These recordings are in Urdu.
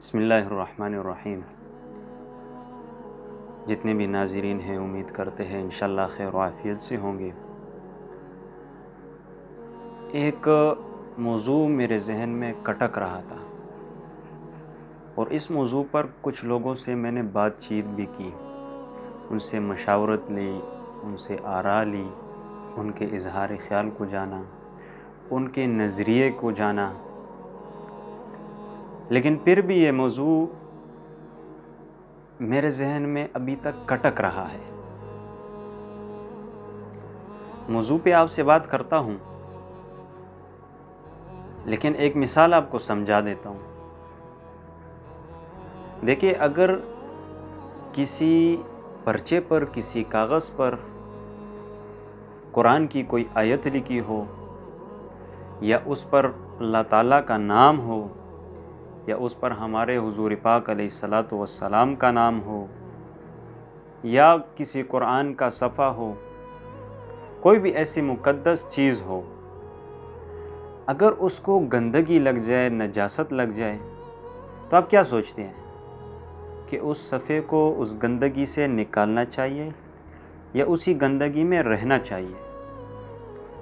بسم اللہ الرحمن الرحیم۔ جتنے بھی ناظرین ہیں امید کرتے ہیں انشاءاللہ خیر و عافیت سے ہوں گے۔ ایک موضوع میرے ذہن میں کٹک رہا تھا اور اس موضوع پر کچھ لوگوں سے میں نے بات چیت بھی کی، ان سے مشاورت لی، ان سے آراء لی، ان کے اظہار خیال کو جانا، ان کے نظریے کو جانا، لیکن پھر بھی یہ موضوع میرے ذہن میں ابھی تک کٹک رہا ہے۔ موضوع پہ آپ سے بات کرتا ہوں، لیکن ایک مثال آپ کو سمجھا دیتا ہوں۔ دیکھیے، اگر کسی پرچے پر، کسی کاغذ پر قرآن کی کوئی آیت لکھی ہو، یا اس پر اللہ تعالیٰ کا نام ہو، یا اس پر ہمارے حضور پاک علیہ الصلاۃ والسلام کا نام ہو، یا کسی قرآن کا صفحہ ہو، کوئی بھی ایسی مقدس چیز ہو، اگر اس کو گندگی لگ جائے، نجاست لگ جائے، تو آپ کیا سوچتے ہیں کہ اس صفحے کو اس گندگی سے نکالنا چاہیے یا اسی گندگی میں رہنا چاہیے؟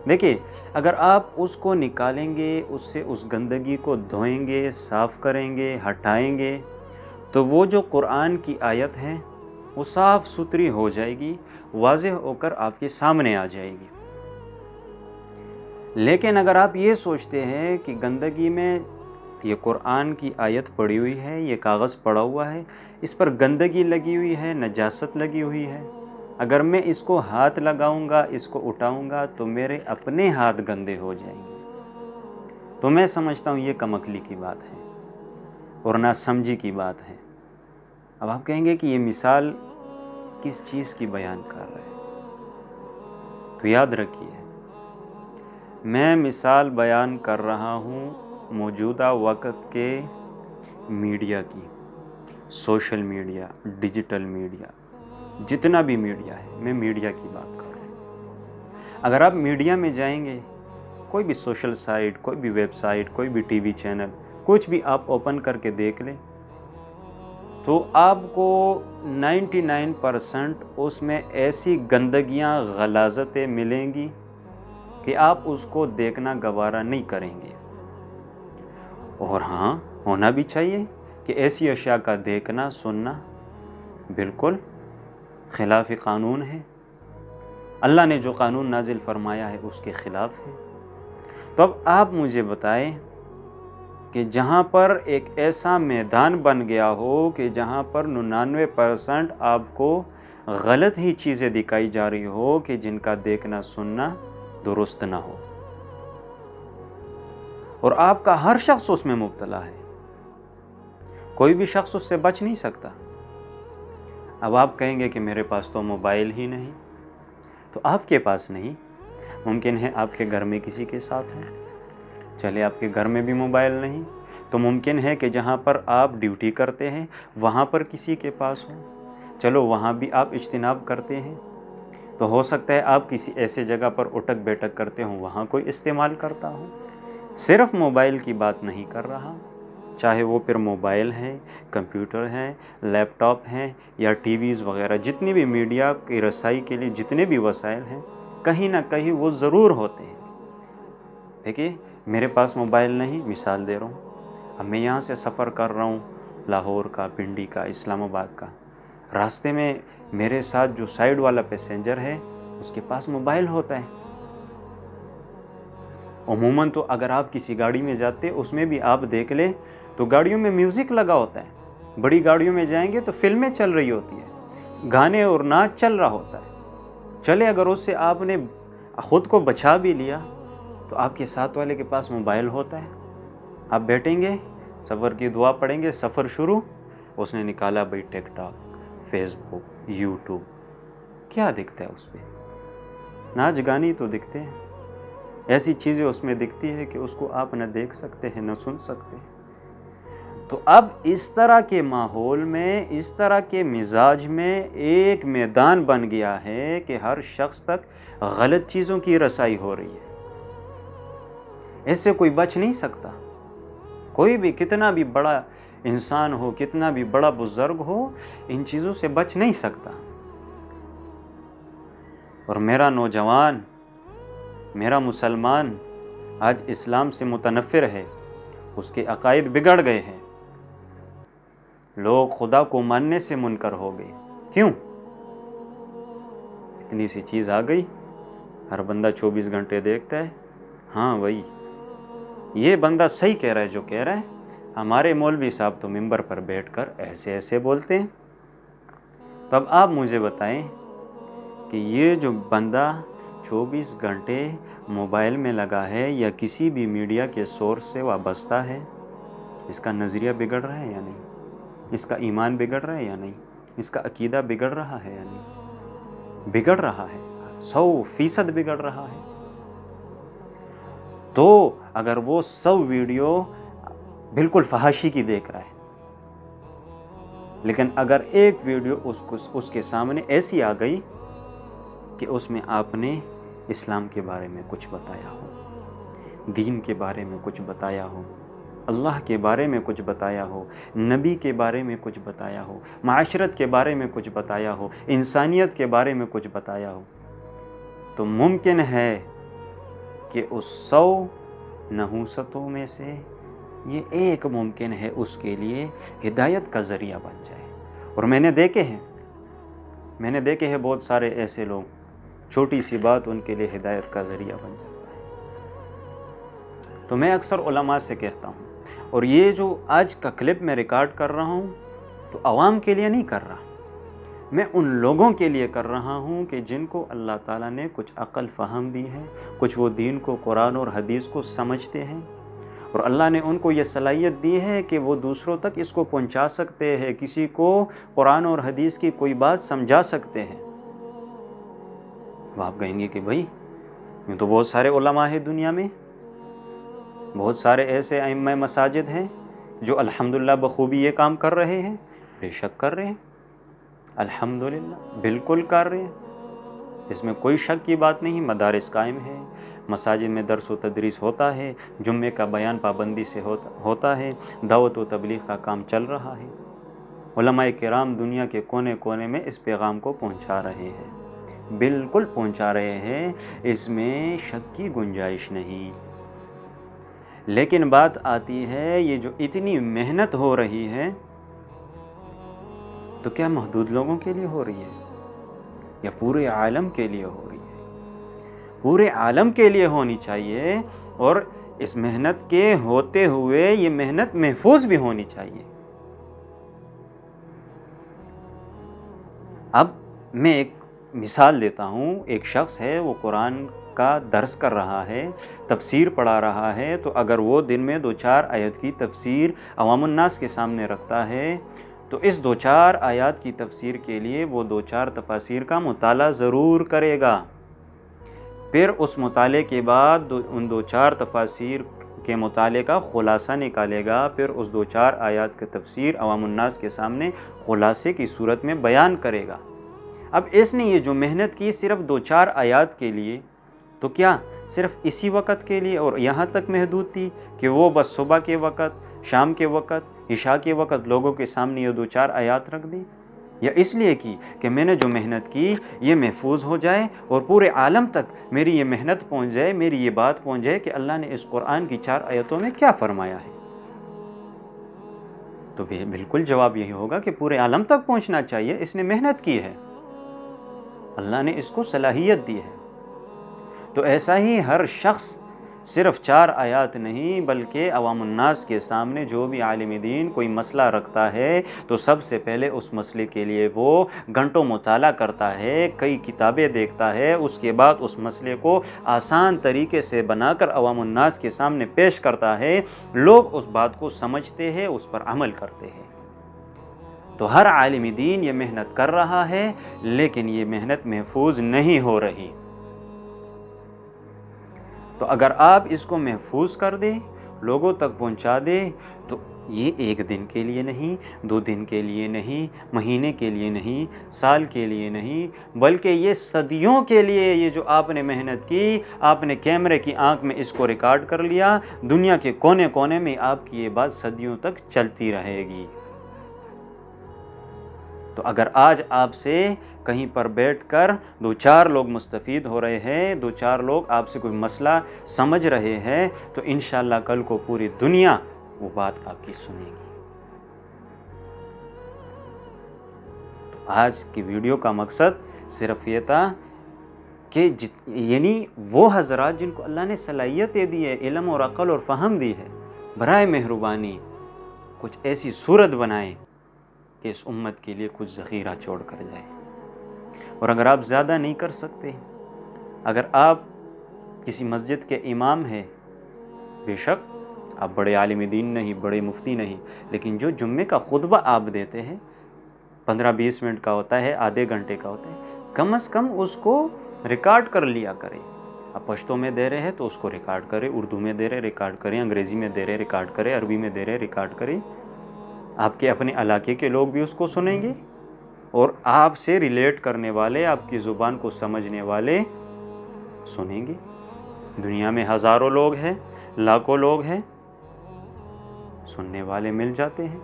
دیکھیے، اگر آپ اس کو نکالیں گے، اس گندگی کو دھوئیں گے، صاف کریں گے، ہٹائیں گے، تو وہ جو قرآن کی آیت ہے وہ صاف ستھری ہو جائے گی، واضح ہو کر آپ کے سامنے آ جائے گی۔ لیکن اگر آپ یہ سوچتے ہیں کہ گندگی میں یہ قرآن کی آیت پڑی ہوئی ہے، یہ کاغذ پڑا ہوا ہے، اس پر گندگی لگی ہوئی ہے، نجاست لگی ہوئی ہے، اگر میں اس کو ہاتھ لگاؤں گا، اس کو اٹھاؤں گا، تو میرے اپنے ہاتھ گندے ہو جائیں گے۔ تو میں سمجھتا ہوں یہ کم عقلی کی بات ہے اور نہ سمجھی کی بات ہے۔ اب آپ کہیں گے کہ یہ مثال کس چیز کی بیان کر رہے ہیں؟ تو یاد رکھیے، میں مثال بیان کر رہا ہوں موجودہ وقت کے میڈیا کی، سوشل میڈیا، ڈیجیٹل میڈیا، جتنا بھی میڈیا ہے، میں میڈیا کی بات کر رہا ہوں۔ اگر آپ میڈیا میں جائیں گے، کوئی بھی سوشل سائٹ، کوئی بھی ویب سائٹ، کوئی بھی ٹی وی چینل، کچھ بھی آپ اوپن کر کے دیکھ لیں، تو آپ کو 99% اس میں ایسی گندگیاں، غلاظتیں ملیں گی کہ آپ اس کو دیکھنا گوارا نہیں کریں گے۔ اور ہاں، ہونا بھی چاہیے کہ ایسی اشیاء کا دیکھنا، سننا بالکل خلاف قانون ہے، اللہ نے جو قانون نازل فرمایا ہے اس کے خلاف ہے۔ تو اب آپ مجھے بتائیں کہ جہاں پر ایک ایسا میدان بن گیا ہو کہ جہاں پر 99% آپ کو غلط ہی چیزیں دکھائی جا رہی ہو کہ جن کا دیکھنا سننا درست نہ ہو، اور آپ کا ہر شخص اس میں مبتلا ہے، کوئی بھی شخص اس سے بچ نہیں سکتا۔ اب آپ کہیں گے کہ میرے پاس تو موبائل ہی نہیں، تو آپ کے پاس نہیں، ممکن ہے آپ کے گھر میں کسی کے ساتھ ہے۔ چلے آپ کے گھر میں بھی موبائل نہیں، تو ممکن ہے کہ جہاں پر آپ ڈیوٹی کرتے ہیں وہاں پر کسی کے پاس ہو، چلو وہاں بھی آپ اجتناب کرتے ہیں، تو ہو سکتا ہے آپ کسی ایسے جگہ پر اٹھک بیٹھک کرتے ہوں، وہاں کوئی استعمال کرتا ہو۔ صرف موبائل کی بات نہیں کر رہا، چاہے وہ پھر موبائل ہے، کمپیوٹر ہے، لیپ ٹاپ ہیں، یا ٹی ویز وغیرہ، جتنی بھی میڈیا کی رسائی کے لیے جتنے بھی وسائل ہیں، کہیں نہ کہیں وہ ضرور ہوتے ہیں۔ دیکھیے، میرے پاس موبائل نہیں، مثال دے رہا ہوں، اب میں یہاں سے سفر کر رہا ہوں، لاہور کا، پنڈی کا، اسلام آباد کا، راستے میں میرے ساتھ جو سائیڈ والا پیسنجر ہے اس کے پاس موبائل ہوتا ہے۔ عموماً تو اگر آپ کسی گاڑی میں جاتے اس میں بھی آپ دیکھ لیں تو گاڑیوں میں میوزک لگا ہوتا ہے، بڑی گاڑیوں میں جائیں گے تو فلمیں چل رہی ہوتی ہیں، گانے اور ناچ چل رہا ہوتا ہے۔ چلے اگر اس سے آپ نے خود کو بچا بھی لیا تو آپ کے ساتھ والے کے پاس موبائل ہوتا ہے، آپ بیٹھیں گے، سفر کی دعا پڑھیں گے، سفر شروع، اس نے نکالا بھائی ٹک ٹاک، فیس بک، یوٹیوب، کیا دکھتا ہے اس پہ؟ ناچ گانی تو دکھتے ہیں، ایسی چیزیں اس میں دکھتی ہے کہ اس کو آپ نہ دیکھ سکتے ہیں، نہ سن سکتے ہیں۔ تو اب اس طرح کے ماحول میں، اس طرح کے مزاج میں ایک میدان بن گیا ہے کہ ہر شخص تک غلط چیزوں کی رسائی ہو رہی ہے، اس سے کوئی بچ نہیں سکتا۔ کوئی بھی کتنا بھی بڑا انسان ہو، کتنا بھی بڑا بزرگ ہو، ان چیزوں سے بچ نہیں سکتا۔ اور میرا نوجوان، میرا مسلمان آج اسلام سے متنفر ہے، اس کے عقائد بگڑ گئے ہیں، لوگ خدا کو ماننے سے منکر ہو گئے۔ کیوں؟ اتنی سی چیز آ گئی، ہر بندہ 24 گھنٹے دیکھتا ہے، ہاں وہی یہ بندہ صحیح کہہ رہا ہے جو کہہ رہا ہے، ہمارے مولوی صاحب تو ممبر پر بیٹھ کر ایسے ایسے بولتے ہیں۔ تو اب آپ مجھے بتائیں کہ یہ جو بندہ 24 گھنٹے موبائل میں لگا ہے یا کسی بھی میڈیا کے سورس سے وابستہ ہے، اس کا نظریہ بگڑ رہا ہے یا نہیں؟ اس کا ایمان بگڑ رہا ہے یا نہیں؟ اس کا عقیدہ بگڑ رہا ہے یا نہیں؟ بگڑ رہا ہے، 100% بگڑ رہا ہے۔ تو اگر وہ 100 ویڈیو بالکل فحاشی کی دیکھ رہا ہے، لیکن اگر ایک ویڈیو اس کے سامنے ایسی آ گئی کہ اس میں آپ نے اسلام کے بارے میں کچھ بتایا ہو، دین کے بارے میں کچھ بتایا ہو، اللہ کے بارے میں کچھ بتایا ہو، نبی کے بارے میں کچھ بتایا ہو، معاشرت کے بارے میں کچھ بتایا ہو، انسانیت کے بارے میں کچھ بتایا ہو، تو ممکن ہے کہ اس 100 نحوستوں میں سے یہ ایک ممکن ہے اس کے لیے ہدایت کا ذریعہ بن جائے۔ اور میں نے دیکھے ہیں بہت سارے ایسے لوگ، چھوٹی سی بات ان کے لیے ہدایت کا ذریعہ بن جاتا ہے۔ تو میں اکثر علماء سے کہتا ہوں، اور یہ جو آج کا کلپ میں ریکارڈ کر رہا ہوں تو عوام کے لیے نہیں کر رہا، میں ان لوگوں کے لیے کر رہا ہوں کہ جن کو اللہ تعالیٰ نے کچھ عقل فہم دی ہے، کچھ وہ دین کو، قرآن اور حدیث کو سمجھتے ہیں، اور اللہ نے ان کو یہ صلاحیت دی ہے کہ وہ دوسروں تک اس کو پہنچا سکتے ہیں، کسی کو قرآن اور حدیث کی کوئی بات سمجھا سکتے ہیں۔ آپ کہیں گے کہ بھائی یہ تو بہت سارے علماء ہیں دنیا میں، بہت سارے ایسے ائمہ مساجد ہیں جو الحمدللہ بخوبی یہ کام کر رہے ہیں۔ بے شک کر رہے ہیں، الحمدللہ بالکل کر رہے ہیں، اس میں کوئی شک کی بات نہیں۔ مدارس قائم ہے، مساجد میں درس و تدریس ہوتا ہے، جمعے کا بیان پابندی سے ہوتا ہے، دعوت و تبلیغ کا کام چل رہا ہے، علماء کرام دنیا کے کونے کونے میں اس پیغام کو پہنچا رہے ہیں، بالکل پہنچا رہے ہیں، اس میں شک کی گنجائش نہیں۔ لیکن بات آتی ہے یہ جو اتنی محنت ہو رہی ہے تو کیا محدود لوگوں کے لیے ہو رہی ہے یا پورے عالم کے لیے ہو رہی ہے؟ پورے عالم کے لیے ہونی چاہیے، اور اس محنت کے ہوتے ہوئے یہ محنت محفوظ بھی ہونی چاہیے۔ اب میں ایک مثال دیتا ہوں، ایک شخص ہے، وہ قرآن کا درس کر رہا ہے، تفسیر پڑھا رہا ہے، تو اگر وہ دن میں 2-4 آیت کی تفسیر عوام الناس کے سامنے رکھتا ہے تو اس 2-4 آیات کی تفسیر کے لیے وہ 2-4 تفاسیر کا مطالعہ ضرور کرے گا، پھر اس مطالعے کے بعد ان 2-4 تفاسیر کے مطالعے کا خلاصہ نکالے گا، پھر اس 2-4 آیات کی تفسیر عوام الناس کے سامنے خلاصے کی صورت میں بیان کرے گا۔ اب اس نے یہ جو محنت کی صرف 2-4 آیات کے لیے، تو کیا صرف اسی وقت کے لیے اور یہاں تک محدود تھی کہ وہ بس صبح کے وقت، شام کے وقت، عشاء کے وقت لوگوں کے سامنے یہ 2-4 آیات رکھ دی؟ یا اس لیے کی کہ میں نے جو محنت کی یہ محفوظ ہو جائے اور پورے عالم تک میری یہ محنت پہنچ جائے، میری یہ بات پہنچ جائے کہ اللہ نے اس قرآن کی 4 آیتوں میں کیا فرمایا ہے؟ تو بالکل جواب یہی ہوگا کہ پورے عالم تک پہنچنا چاہیے، اس نے محنت کی ہے، اللہ نے اس کو صلاحیت دی ہے۔ تو ایسا ہی ہر شخص صرف 4 آیات نہیں بلکہ عوام الناس کے سامنے جو بھی عالم دین کوئی مسئلہ رکھتا ہے تو سب سے پہلے اس مسئلے کے لیے وہ گھنٹوں مطالعہ کرتا ہے، کئی کتابیں دیکھتا ہے، اس کے بعد اس مسئلے کو آسان طریقے سے بنا کر عوام الناس کے سامنے پیش کرتا ہے، لوگ اس بات کو سمجھتے ہیں، اس پر عمل کرتے ہیں۔ تو ہر عالم دین یہ محنت کر رہا ہے، لیکن یہ محنت محفوظ نہیں ہو رہی۔ تو اگر آپ اس کو محفوظ کر دیں لوگوں تک پہنچا دے تو یہ 1 دن کے لیے نہیں، 2 دن کے لیے نہیں، مہینے کے لیے نہیں، سال کے لیے نہیں، بلکہ یہ صدیوں کے لیے، یہ جو آپ نے محنت کی، آپ نے کیمرے کی آنکھ میں اس کو ریکارڈ کر لیا، دنیا کے کونے کونے میں آپ کی یہ بات صدیوں تک چلتی رہے گی۔ تو اگر آج آپ سے کہیں پر بیٹھ کر 2-4 لوگ مستفید ہو رہے ہیں، 2-4 لوگ آپ سے کوئی مسئلہ سمجھ رہے ہیں، تو انشاءاللہ کل کو پوری دنیا وہ بات آپ کی سنے گی۔ تو آج کی ویڈیو کا مقصد صرف یہ تھا کہ یعنی وہ حضرات جن کو اللہ نے صلاحیتیں دی ہے، علم اور عقل اور فہم دی ہے، برائے مہربانی کچھ ایسی صورت بنائیں کہ اس امت کے لیے کچھ ذخیرہ چھوڑ کر جائے۔ اور اگر آپ زیادہ نہیں کر سکتے، اگر آپ کسی مسجد کے امام ہیں، بے شک آپ بڑے عالم دین نہیں، بڑے مفتی نہیں، لیکن جو جمعے کا خطبہ آپ دیتے ہیں 15-20 منٹ کا ہوتا ہے، آدھے گھنٹے کا ہوتا ہے، کم از کم اس کو ریکارڈ کر لیا کریں۔ آپ پشتو میں دے رہے ہیں تو اس کو ریکارڈ کریں، اردو میں دے رہے ریکارڈ کریں، انگریزی میں دے رہے ریکارڈ کریں، عربی میں دے رہے ریکارڈ کریں۔ آپ کے اپنے علاقے کے لوگ بھی اس کو سنیں گے، اور آپ سے ریلیٹ کرنے والے، آپ کی زبان کو سمجھنے والے سنیں گے۔ دنیا میں ہزاروں لوگ ہیں، لاکھوں لوگ ہیں، سننے والے مل جاتے ہیں۔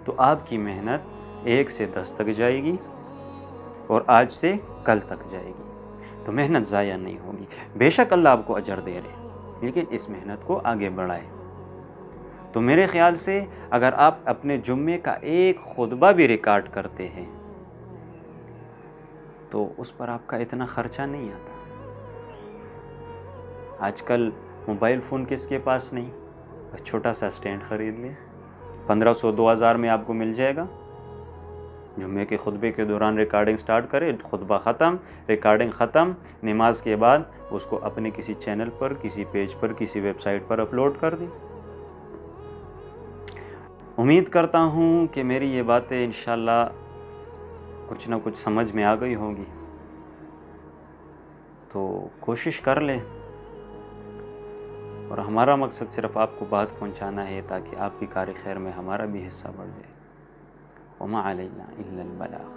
تو آپ کی محنت 1 سے 10 تک جائے گی، اور آج سے کل تک جائے گی، تو محنت ضائع نہیں ہوگی۔ بے شک اللہ آپ کو اجر دے رہے ہیں، لیکن اس محنت کو آگے بڑھائیں۔ تو میرے خیال سے اگر آپ اپنے جمعے کا ایک خطبہ بھی ریکارڈ کرتے ہیں تو اس پر آپ کا اتنا خرچہ نہیں آتا۔ آج کل موبائل فون کس کے پاس نہیں؟ بس چھوٹا سا سٹینڈ خرید لیں، 1500-2000 میں آپ کو مل جائے گا۔ جمعے کے خطبے کے دوران ریکارڈنگ سٹارٹ کرے، خطبہ ختم، ریکارڈنگ ختم، نماز کے بعد اس کو اپنے کسی چینل پر، کسی پیج پر، کسی ویب سائٹ پر اپلوڈ کر دیں۔ امید کرتا ہوں کہ میری یہ باتیں انشاءاللہ کچھ نہ کچھ سمجھ میں آ گئی ہوں گی، تو کوشش کر لیں، اور ہمارا مقصد صرف آپ کو بات پہنچانا ہے تاکہ آپ کی کار خیر میں ہمارا بھی حصہ بڑھ جائے۔ وما علینا الا البلاغ۔